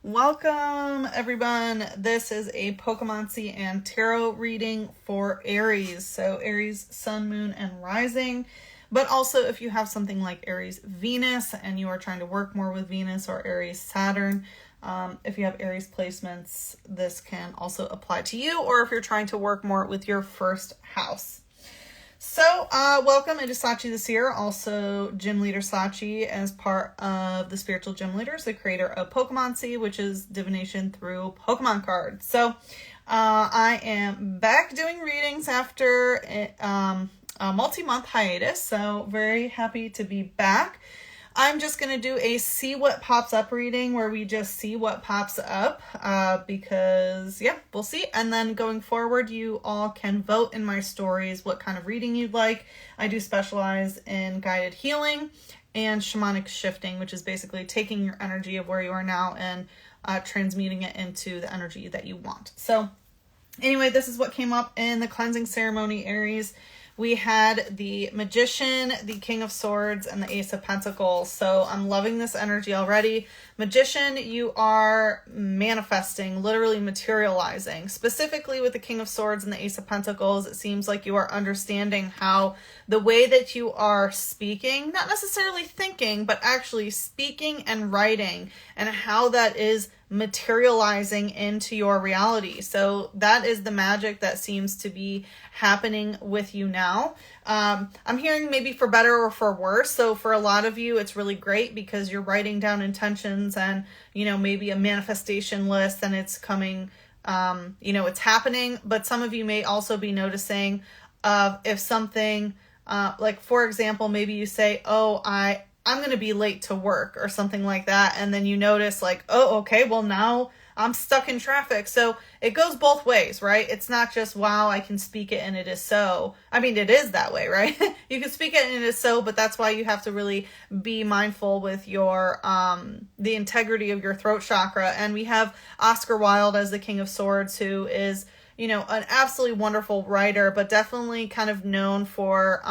Welcome everyone. This is a Pokémoncy and tarot reading for Aries. So Aries, Sun, Moon, and Rising. But also if you have something like Aries, Venus, and you are trying to work more with Venus, or Aries, Saturn. If you have Aries placements, this can also apply to you, or if you're trying to work more with your first house. So, welcome. It is Sachi this year, also Gym Leader Sachi, as part of the Spiritual Gym Leaders, the creator of Pokémoncy, which is divination through Pokemon cards. So, I am back doing readings after a multi-month hiatus, so very happy to be back. I'm just going to do a see what pops up reading where we just see what pops up because, yeah, we'll see. And then going forward, you all can vote in my stories what kind of reading you'd like. I do specialize in guided healing and shamanic shifting, which is basically taking your energy of where you are now and transmuting it into the energy that you want. So anyway, this is what came up in the cleansing ceremony, Aries. We had the Magician, the King of Swords, and the Ace of Pentacles. So I'm loving this energy already. Magician, you are manifesting, literally materializing. Specifically with the King of Swords and the Ace of Pentacles, it seems like you are understanding how the way that you are speaking, not necessarily thinking, but actually speaking and writing, and how that is materializing into your reality. So that is the magic that seems to be happening with you now. I'm hearing maybe for better or for worse. So for a lot of you, it's really great because you're writing down intentions and, you know, maybe a manifestation list, and it's coming, it's happening. But some of you may also be noticing if something, like for example, maybe you say, oh, I'm going to be late to work or something like that. And then you notice like, oh, okay, well now I'm stuck in traffic. So it goes both ways, right? It's not just, wow, I can speak it and it is so. I mean, it is that way, right? You can speak it and it is so, but that's why you have to really be mindful with your, the integrity of your throat chakra. And we have Oscar Wilde as the King of Swords, who is, you know, an absolutely wonderful writer, but definitely kind of known for,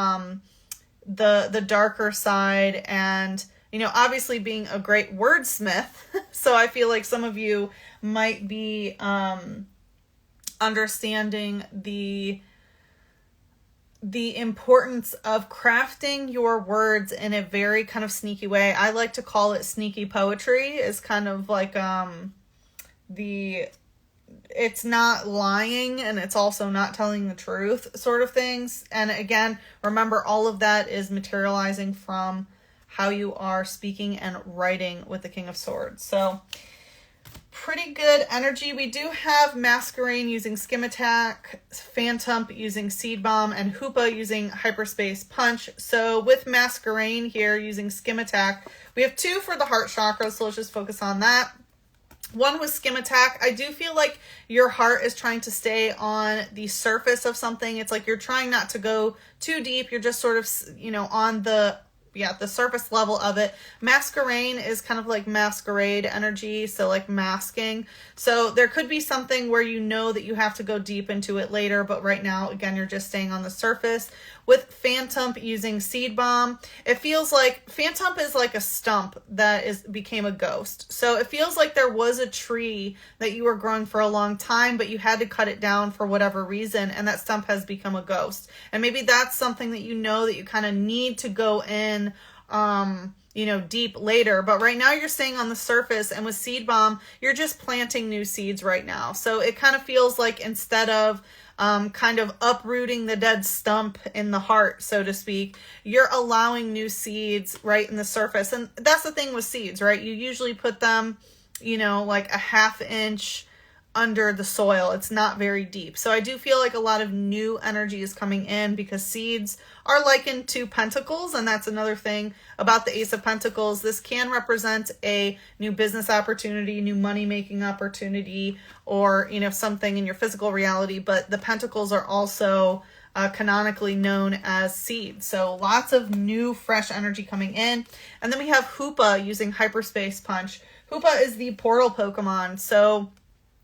the darker side, and you know, obviously being a great wordsmith. So I feel like some of you might be understanding the importance of crafting your words in a very kind of sneaky way. I like to call it sneaky poetry. Is kind of like it's not lying and it's also not telling the truth sort of things. And again, remember, all of that is materializing from how you are speaking and writing with the King of Swords. So pretty good energy. We do have Masquerain using Skim Attack, Phantom using Seed Bomb, and Hoopa using Hyperspace Punch. So with Masquerain here using Skim Attack, we have 2 for the heart chakra, so let's just focus on that. One was Skim Attack. I do feel like your heart is trying to stay on the surface of something. It's like you're trying not to go too deep. You're just sort of, you know, on the surface level of it. Masquerain is kind of like masquerade energy, so like masking. So there could be something where you know that you have to go deep into it later, but right now, again, you're just staying on the surface. With Phantom using Seed Bomb, it feels like Phantom is like a stump that became a ghost. So it feels like there was a tree that you were growing for a long time, but you had to cut it down for whatever reason, and that stump has become a ghost. And maybe that's something that you know that you kind of need to go in deep later, but right now you're staying on the surface. And with Seed Bomb, you're just planting new seeds right now. So it kind of feels like instead of kind of uprooting the dead stump in the heart, so to speak, you're allowing new seeds right in the surface. And that's the thing with seeds, right? You usually put them, you know, like a ½ inch under the soil. It's not very deep. So I do feel like a lot of new energy is coming in because seeds are likened to pentacles. And that's another thing about the Ace of Pentacles. This can represent a new business opportunity, new money-making opportunity, or, you know, something in your physical reality. But the pentacles are also canonically known as seeds. So lots of new, fresh energy coming in. And then we have Hoopa using Hyperspace Punch. Hoopa is the portal Pokemon. So,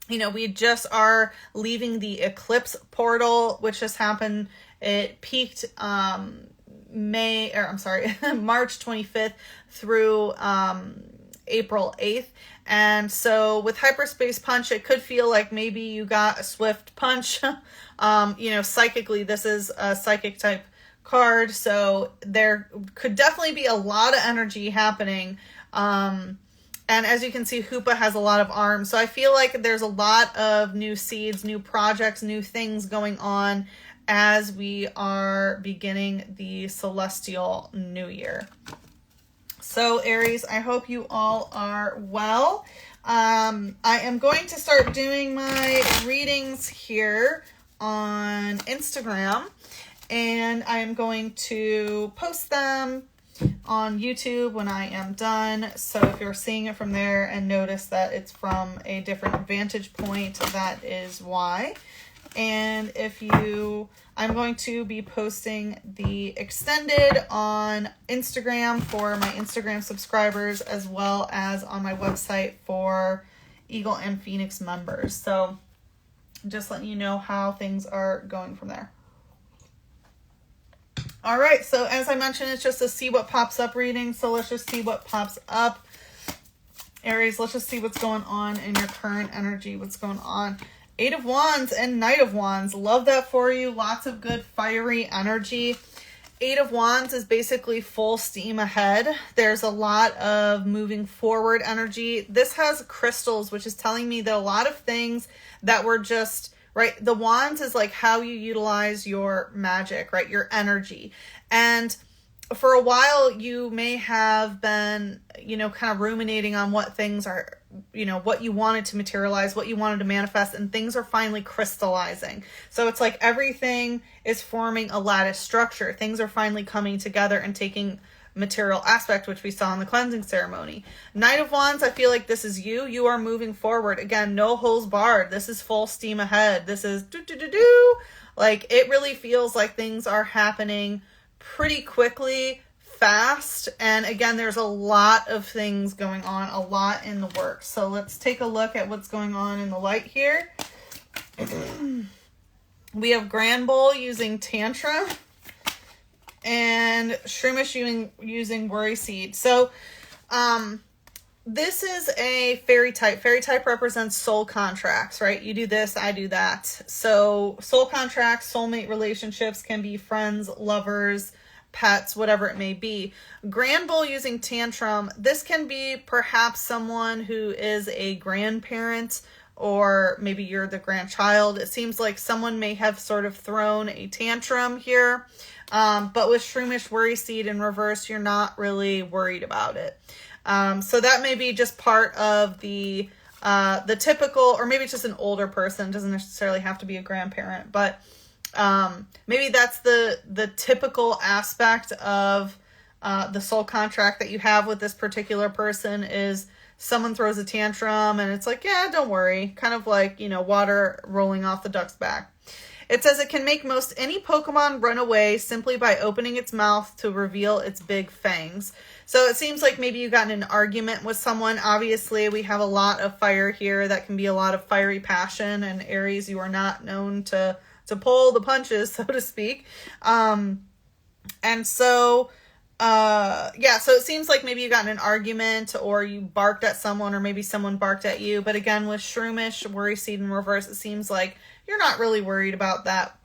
you know, we just are leaving the eclipse portal, which has happened. It peaked March 25th through April 8th. And so with Hyperspace Punch, it could feel like maybe you got a swift punch. You know, psychically, this is a psychic type card, so there could definitely be a lot of energy happening. And as you can see, Hoopa has a lot of arms. So I feel like there's a lot of new seeds, new projects, new things going on as we are beginning the celestial new year. So Aries, I hope you all are well. I am going to start doing my readings here on Instagram, and I am going to post them on YouTube when I am done. So if you're seeing it from there and notice that it's from a different vantage point, that is why. And if you, I'm going to be posting the extended on Instagram for my Instagram subscribers, as well as on my website for Eagle and Phoenix members. So just letting you know how things are going from there. All right, so as I mentioned, it's just a see what pops up reading. So let's just see what pops up. Aries, let's just see what's going on in your current energy. What's going on? 8 of Wands and Knight of Wands. Love that for you. Lots of good fiery energy. 8 of Wands is basically full steam ahead. There's a lot of moving forward energy. This has crystals, which is telling me that a lot of things that were just... right? The wands is like how you utilize your magic, right? Your energy. And for a while, you may have been, you know, kind of ruminating on what things are, you know, what you wanted to materialize, what you wanted to manifest, and things are finally crystallizing. So it's like everything is forming a lattice structure. Things are finally coming together and taking material aspect, which we saw in the cleansing ceremony. Knight of Wands, I feel like this is you. You are moving forward. Again, no holes barred. This is full steam ahead. This is do-do-do-do. Like, it really feels like things are happening pretty quickly, fast. And again, there's a lot of things going on, a lot in the works. So let's take a look at what's going on in the light here. We have Grand Bull using Tantrum, and Shroomish using Worry Seed. So, this is a fairy type. Fairy type represents soul contracts, right? You do this, I do that. So, soul contracts, soulmate relationships can be friends, lovers, pets, whatever it may be. Grand Bull using Tantrum, this can be perhaps someone who is a grandparent, or maybe you're the grandchild. It seems like someone may have sort of thrown a tantrum here. But with Shroomish Worry Seed in reverse, you're not really worried about it. So that may be just part of the typical, or maybe it's just an older person. It doesn't necessarily have to be a grandparent, but maybe that's the typical aspect of the soul contract that you have with this particular person is someone throws a tantrum and it's like, yeah, don't worry. Kind of like, you know, water rolling off the duck's back. It says it can make most any Pokemon run away simply by opening its mouth to reveal its big fangs. So it seems like maybe you got in an argument with someone. Obviously, we have a lot of fire here. That can be a lot of fiery passion. And Aries, you are not known to pull the punches, so to speak. And so... yeah, so it seems like maybe you got in an argument or you barked at someone or maybe someone barked at you. But again, with Shroomish Worry Seed in reverse, it seems like you're not really worried about that.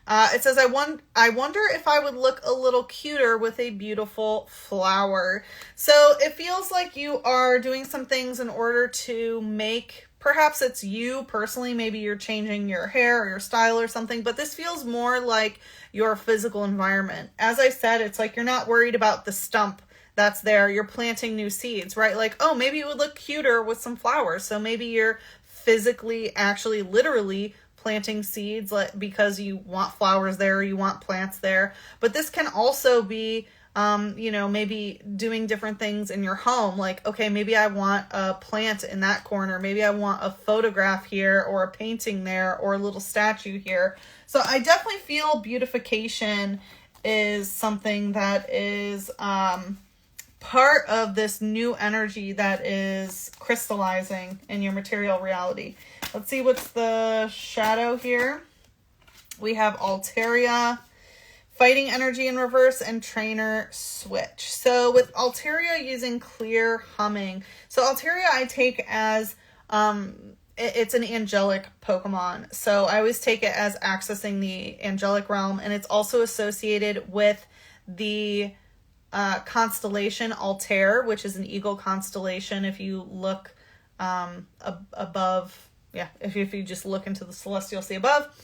It says, I wonder if I would look a little cuter with a beautiful flower. So it feels like you are doing some things in order to make, perhaps it's you personally, maybe you're changing your hair or your style or something, but this feels more like your physical environment. As I said, it's like you're not worried about the stump that's there. You're planting new seeds, right? Like, oh, maybe it would look cuter with some flowers. So maybe you're physically, actually, literally planting seeds because you want flowers there, or you want plants there. But this can also be, you know, maybe doing different things in your home. Like, okay, maybe I want a plant in that corner. Maybe I want a photograph here or a painting there or a little statue here. So I definitely feel beautification is something that is part of this new energy that is crystallizing in your material reality. Let's see what's the shadow here. We have Altaria. Fighting energy in reverse, and trainer switch. So with Altaria using clear humming. So Altaria I take as, it's an angelic Pokemon. So I always take it as accessing the angelic realm, and it's also associated with the constellation Altair, which is an eagle constellation. If you look above, yeah, if you just look into the celestial sea above.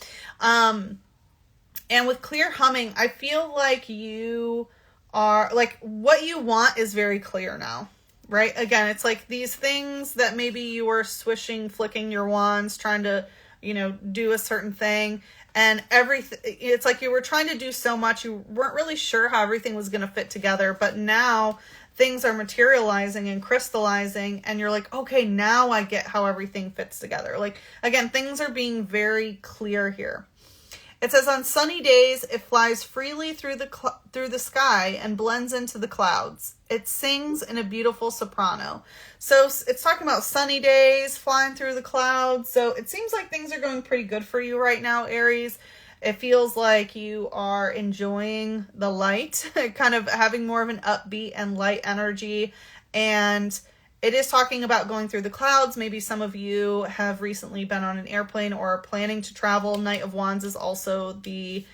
And with clear humming, I feel like you are, like, what you want is very clear now, right? Again, it's like these things that maybe you were swishing, flicking your wands, trying to, you know, do a certain thing. And everything, it's like you were trying to do so much, you weren't really sure how everything was going to fit together. But now things are materializing and crystallizing, and you're like, okay, now I get how everything fits together. Like, again, things are being very clear here. It says, on sunny days, it flies freely through the sky and blends into the clouds. It sings in a beautiful soprano. So it's talking about sunny days, flying through the clouds. So it seems like things are going pretty good for you right now, Aries. It feels like you are enjoying the light, kind of having more of an upbeat and light energy. And it is talking about going through the clouds. Maybe some of you have recently been on an airplane or are planning to travel. Knight of Wands is also the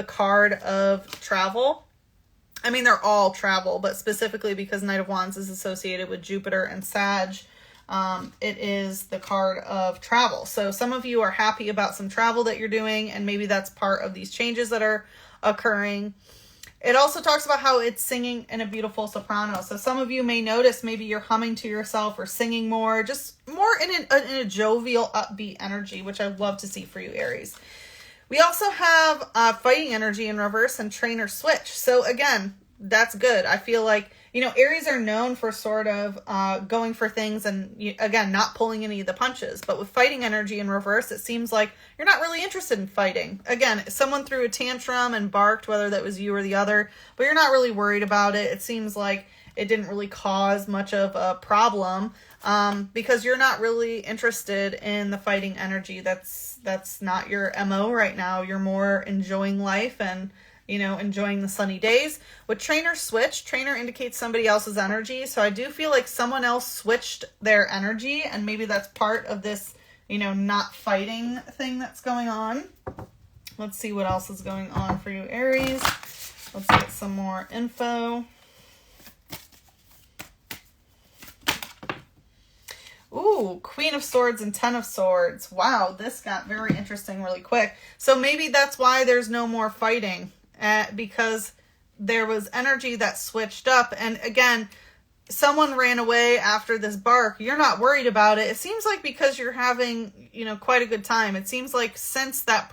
card of travel. I mean, they're all travel, but specifically because Knight of Wands is associated with Jupiter and Sag, it is the card of travel. So some of you are happy about some travel that you're doing, and maybe that's part of these changes that are occurring. It also talks about how it's singing in a beautiful soprano. So some of you may notice maybe you're humming to yourself or singing more, just more in a jovial, upbeat energy, which I love to see for you, Aries. We also have fighting energy in reverse and trainer switch. So again, that's good. I feel like, you know, Aries are known for sort of going for things and, again, not pulling any of the punches. But with fighting energy in reverse, it seems like you're not really interested in fighting. Again, someone threw a tantrum and barked, whether that was you or the other, but you're not really worried about it. It seems like it didn't really cause much of a problem because you're not really interested in the fighting energy. That's not your MO right now. You're more enjoying life and, you know, enjoying the sunny days. With trainer switch, trainer indicates somebody else's energy. So I do feel like someone else switched their energy, and maybe that's part of this, you know, not fighting thing that's going on. Let's see what else is going on for you, Aries. Let's get some more info. Ooh, Queen of Swords and Ten of Swords. Wow, this got very interesting really quick. So maybe that's why there's no more fighting. Because there was energy that switched up. And again, someone ran away after this bark. You're not worried about it. It seems like because you're having, you know, quite a good time. It seems like since that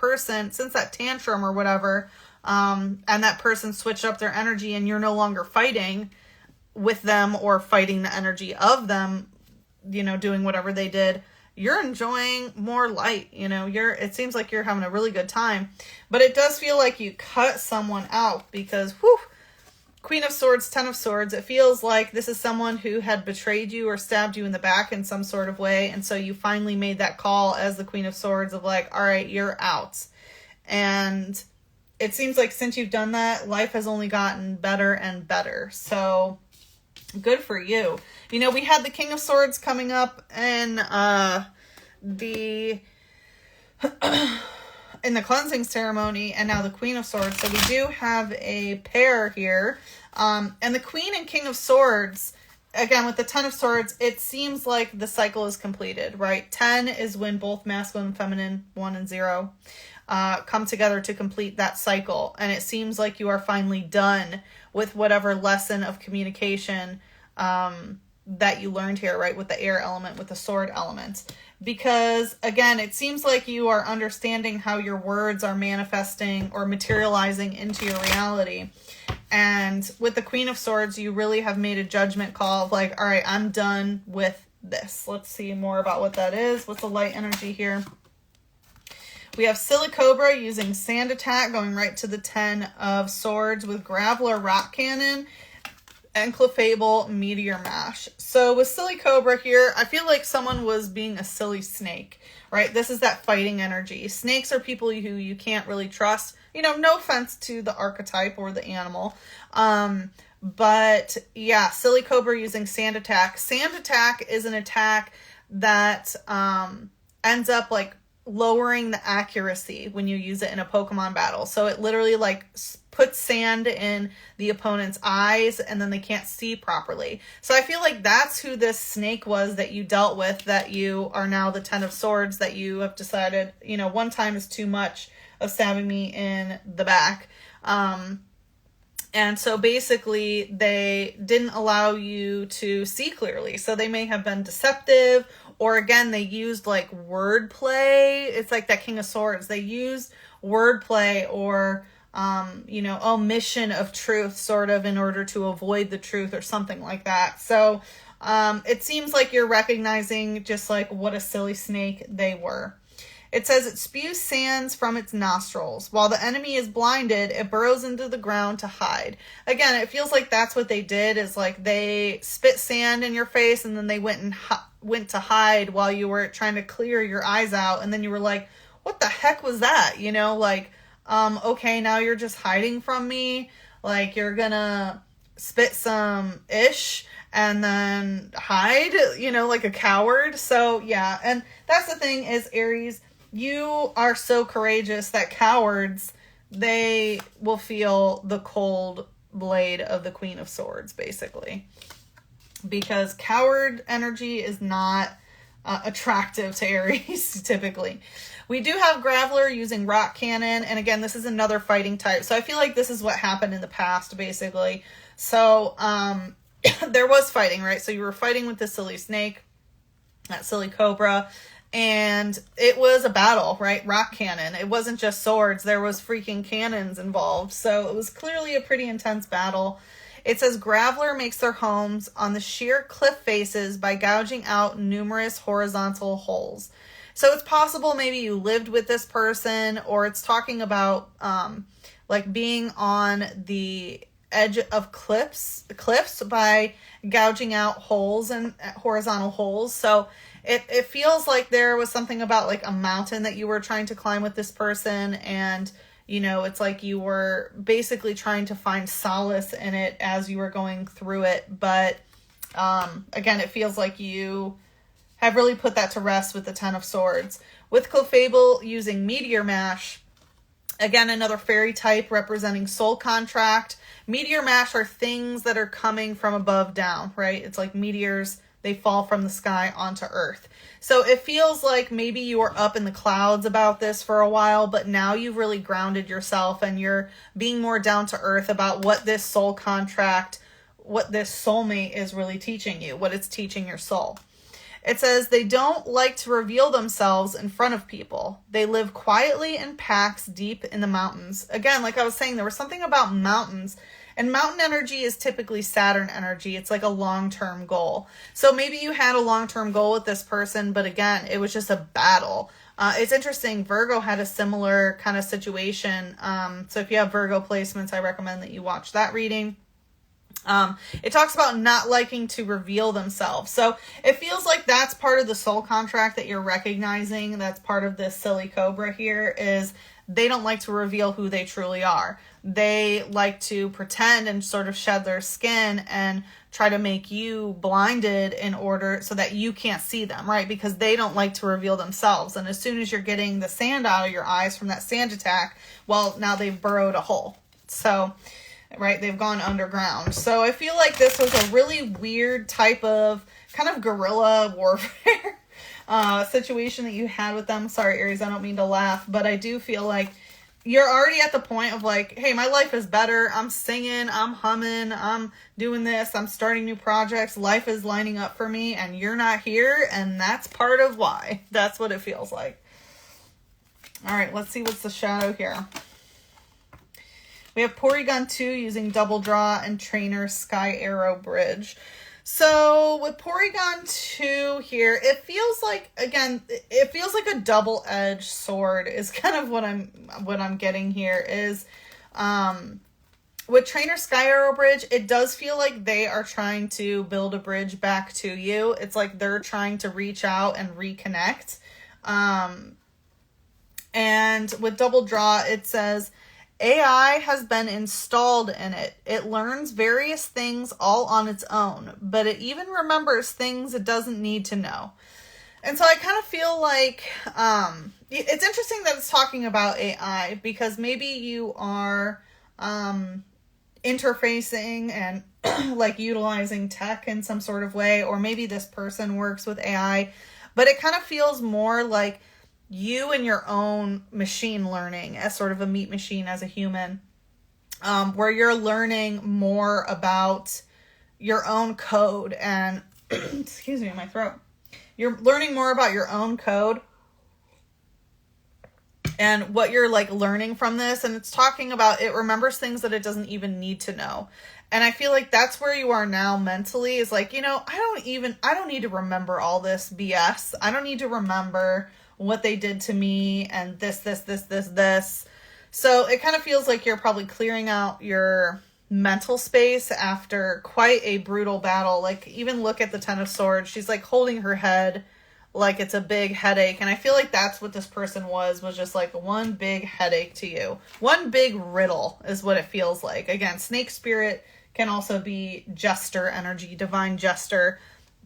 tantrum or whatever, and that person switched up their energy and you're no longer fighting with them or fighting the energy of them, you know, doing whatever they did, you're enjoying more light, you know, it seems like you're having a really good time. But it does feel like you cut someone out because, whew, Queen of Swords, Ten of Swords, it feels like this is someone who had betrayed you or stabbed you in the back in some sort of way. And so you finally made that call as the Queen of Swords of like, all right, you're out. And it seems like since you've done that, life has only gotten better and better. So good for you. You know, we had the King of Swords coming up in the cleansing ceremony, and now the Queen of Swords. So we do have a pair here. And the Queen and King of Swords, again, with the Ten of Swords, it seems like the cycle is completed, right? 10 is when both masculine and feminine, 1 and 0, come together to complete that cycle. And it seems like you are finally done with whatever lesson of communication that you learned here, right? With the air element, with the sword element. Because again, it seems like you are understanding how your words are manifesting or materializing into your reality. And with the Queen of Swords, you really have made a judgment call of like, all right, I'm done with this. Let's see more about what that is. What's the light energy here? We have Silicobra using Sand Attack, going right to the 10 of Swords with Graveler Rock Cannon, and Clefable Meteor Mash. So with silly cobra here, I feel like someone was being a silly snake, right? This is that fighting energy. Snakes are people who you can't really trust. You know, no offense to the archetype or the animal. But yeah, silly cobra using sand attack. Sand attack is an attack that ends up like lowering the accuracy when you use it in a Pokemon battle. So it literally like puts sand in the opponent's eyes and then they can't see properly. So I feel like that's who this snake was that you dealt with, that you are now the 10 of Swords, that you have decided, you know, one time is too much of stabbing me in the back. And so basically they didn't allow you to see clearly. So they may have been deceptive, or again, they used like wordplay. It's like that King of Swords. They used wordplay or, you know, omission of truth sort of in order to avoid the truth or something like that. So it seems like you're recognizing just like what a silly snake they were. It says it spews sands from its nostrils. While the enemy is blinded, it burrows into the ground to hide. Again, it feels like that's what they did, is like they spit sand in your face and then they went to hide while you were trying to clear your eyes out. And then you were like, what the heck was that? You know, like, okay, now you're just hiding from me. Like, you're gonna spit some ish and then hide, you know, like a coward. So yeah, and that's the thing is, Aries, you are so courageous that cowards, they will feel the cold blade of the Queen of Swords, basically. Because coward energy is not attractive to Aries, typically. We do have Graveler using Rock Cannon, and again, this is another fighting type. So I feel like this is what happened in the past, basically. So there was fighting, right? So you were fighting with the silly snake, that silly cobra, and it was a battle, right? Rock cannon. It wasn't just swords. There was freaking cannons involved. So it was clearly a pretty intense battle. It says Graveler makes their homes on the sheer cliff faces by gouging out numerous horizontal holes. So it's possible maybe you lived with this person, or it's talking about like being on the edge of cliffs by gouging out holes and horizontal holes. So it feels like there was something about like a mountain that you were trying to climb with this person, and you know, it's like you were basically trying to find solace in it as you were going through it. But again, it feels like you have really put that to rest with the 10 of Swords. With Clefable using Meteor Mash, again, another fairy type representing soul contract. Meteor Mash are things that are coming from above down, right? It's like meteors, they fall from the sky onto Earth. So it feels like maybe you were up in the clouds about this for a while, but now you've really grounded yourself and you're being more down to earth about what this soul contract, what this soulmate is really teaching you, what it's teaching your soul. It says they don't like to reveal themselves in front of people. They live quietly in packs deep in the mountains. Again, like I was saying, there was something about mountains. And mountain energy is typically Saturn energy. It's like a long-term goal. So maybe you had a long-term goal with this person, but again, it was just a battle. It's interesting. Virgo had a similar kind of situation. So if you have Virgo placements, I recommend that you watch that reading. It talks about not liking to reveal themselves. So it feels like that's part of the soul contract that you're recognizing. That's part of this silly cobra here, is they don't like to reveal who they truly are. They like to pretend and sort of shed their skin and try to make you blinded in order so that you can't see them, right? Because they don't like to reveal themselves. And as soon as you're getting the sand out of your eyes from that sand attack, well, now they've burrowed a hole. So, right, they've gone underground. So I feel like this was a really weird type of kind of guerrilla warfare situation that you had with them. Sorry, Aries, I don't mean to laugh, but I do feel like you're already at the point of like, hey, my life is better. I'm singing, I'm humming, I'm doing this, I'm starting new projects. Life is lining up for me, and you're not here, and that's part of why. That's what it feels like. All right, let's see what's the shadow here. We have Porygon 2 using Double Draw and Trainer Sky Arrow Bridge. So with Porygon 2 here, it feels like, again, it feels like a double-edged sword is kind of what I'm getting here is, with Trainer Sky Arrow Bridge, it does feel like they are trying to build a bridge back to you. It's like they're trying to reach out and reconnect. And with Double Draw, it says, AI has been installed in it. It learns various things all on its own, but it even remembers things it doesn't need to know. And so I kind of feel like it's interesting that it's talking about AI, because maybe you are interfacing and like utilizing tech in some sort of way, or maybe this person works with AI, but it kind of feels more like you and your own machine learning as sort of a meat machine as a human, where you're learning more about your own code and excuse me, my throat. You're learning more about your own code and what you're like learning from this. And it's talking about it remembers things that it doesn't even need to know. And I feel like that's where you are now mentally, is like, you know, I don't need to remember all this BS. I don't need to remember what they did to me and this. So it kind of feels like you're probably clearing out your mental space after quite a brutal battle. Like, even look at the Ten of Swords. She's like holding her head like it's a big headache. And I feel like that's what this person was just like one big headache to you. One big riddle is what it feels like. Again, snake spirit can also be jester energy, divine jester.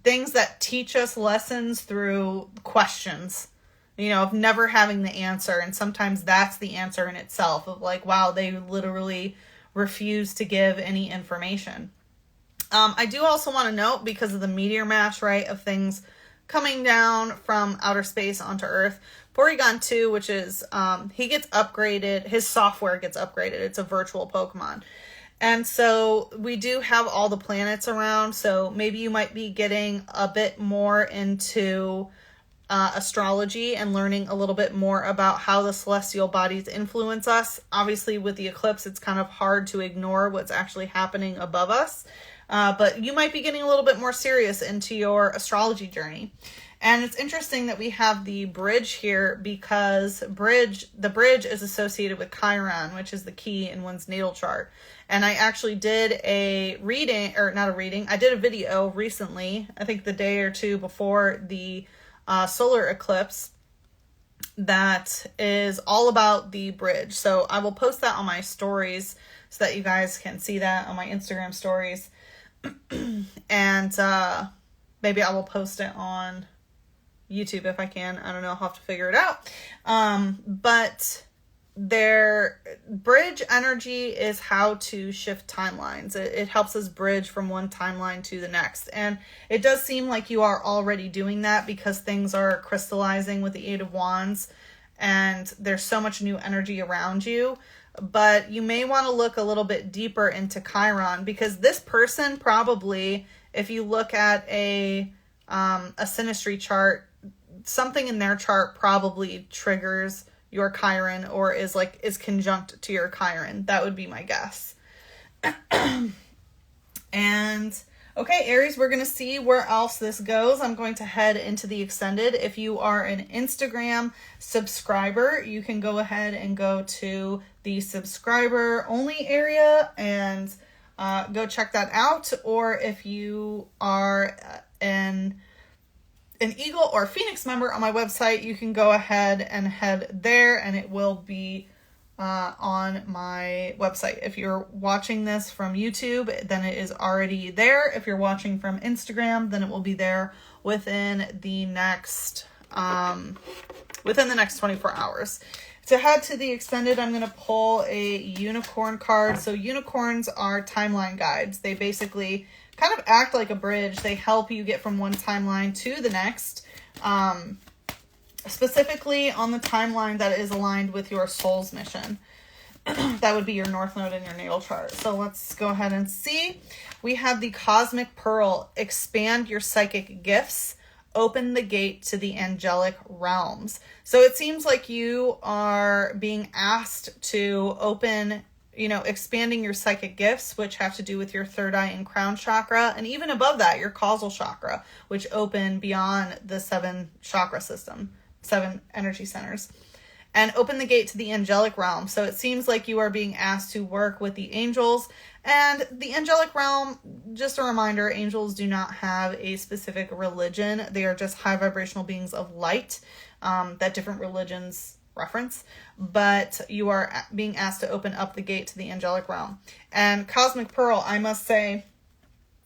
Things that teach us lessons through questions, you know, of never having the answer. And sometimes that's the answer in itself, of like, wow, they literally refuse to give any information. I do also want to note, because of the meteor mash, right, of things coming down from outer space onto Earth, Porygon 2, which is, he gets upgraded, his software gets upgraded. It's a virtual Pokemon. And so we do have all the planets around. So maybe you might be getting a bit more into astrology and learning a little bit more about how the celestial bodies influence us. Obviously, with the eclipse, it's kind of hard to ignore what's actually happening above us. But you might be getting a little bit more serious into your astrology journey. And it's interesting that we have the bridge here, because the bridge is associated with Chiron, which is the key in one's natal chart. And I actually did a reading, or not a reading, I did a video recently, I think the day or two before the solar eclipse, that is all about the bridge. So I will post that on my stories so that you guys can see that on my Instagram stories. And maybe I will post it on YouTube if I can. I don't know. I'll have to figure it out. But their bridge energy is how to shift timelines. It helps us bridge from one timeline to the next. And it does seem like you are already doing that, because things are crystallizing with the Eight of Wands and there's so much new energy around you. But you may want to look a little bit deeper into Chiron, because this person probably, if you look at a synastry chart, something in their chart probably triggers your Chiron, or is conjunct to your Chiron. That would be my guess. And okay, Aries, we're going to see where else this goes. I'm going to head into the extended. If you are an Instagram subscriber, you can go ahead and go to the subscriber only area and go check that out. Or if you are an Eagle or Phoenix member on my website, you can go ahead and head there, and it will be on my website. If you're watching this from YouTube, then it is already there. If you're watching from Instagram, then it will be there within the next 24 hours. To head to the extended, I'm going to pull a unicorn card. So unicorns are timeline guides. They basically kind of act like a bridge. They help you get from one timeline to the next, specifically on the timeline that is aligned with your soul's mission. That would be your north node in your natal chart. So let's go ahead and see. We have the Cosmic Pearl. Expand your psychic gifts. Open the gate to the angelic realms. So it seems like you are being asked to open, expanding your psychic gifts, which have to do with your third eye and crown chakra. And even above that, your causal chakra, which open beyond the 7 chakra system, 7 energy centers. and open the gate to the angelic realm. So it seems like you are being asked to work with the angels. And the angelic realm, just a reminder, angels do not have a specific religion. They are just high vibrational beings of light that different religions reference. But you are being asked to open up the gate to the angelic realm. And Cosmic Pearl, I must say,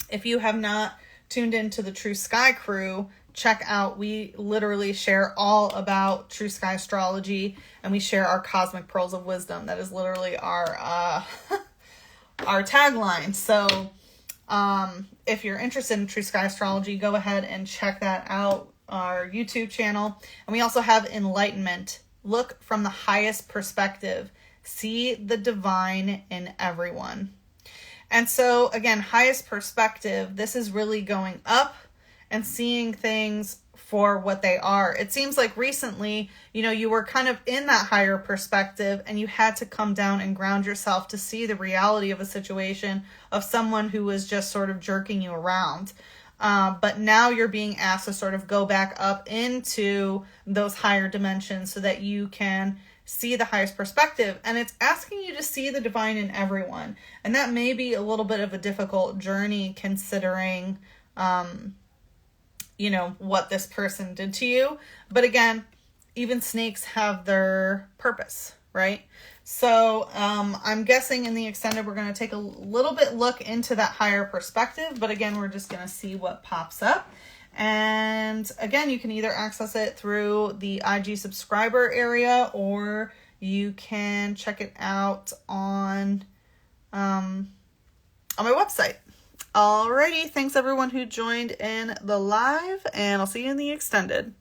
if you have not tuned into the True Sky crew, check out. We literally share all about True Sky astrology, and we share our cosmic pearls of wisdom. That is literally our our tagline. So if you're interested in True Sky astrology, go ahead and check that out, our YouTube channel. And we also have Enlightenment. Look from the highest perspective. See the divine in everyone. And so again, highest perspective, this is really going up and seeing things for what they are. It seems like recently, you were kind of in that higher perspective and you had to come down and ground yourself to see the reality of a situation of someone who was just sort of jerking you around. But now you're being asked to sort of go back up into those higher dimensions so that you can see the highest perspective. And it's asking you to see the divine in everyone. And that may be a little bit of a difficult journey considering what this person did to you. But again, even snakes have their purpose, right? So I'm guessing in the extended, we're going to take a little bit look into that higher perspective. But again, we're just going to see what pops up. And again, you can either access it through the IG subscriber area, or you can check it out on my website. Alrighty, thanks everyone who joined in the live, and I'll see you in the extended.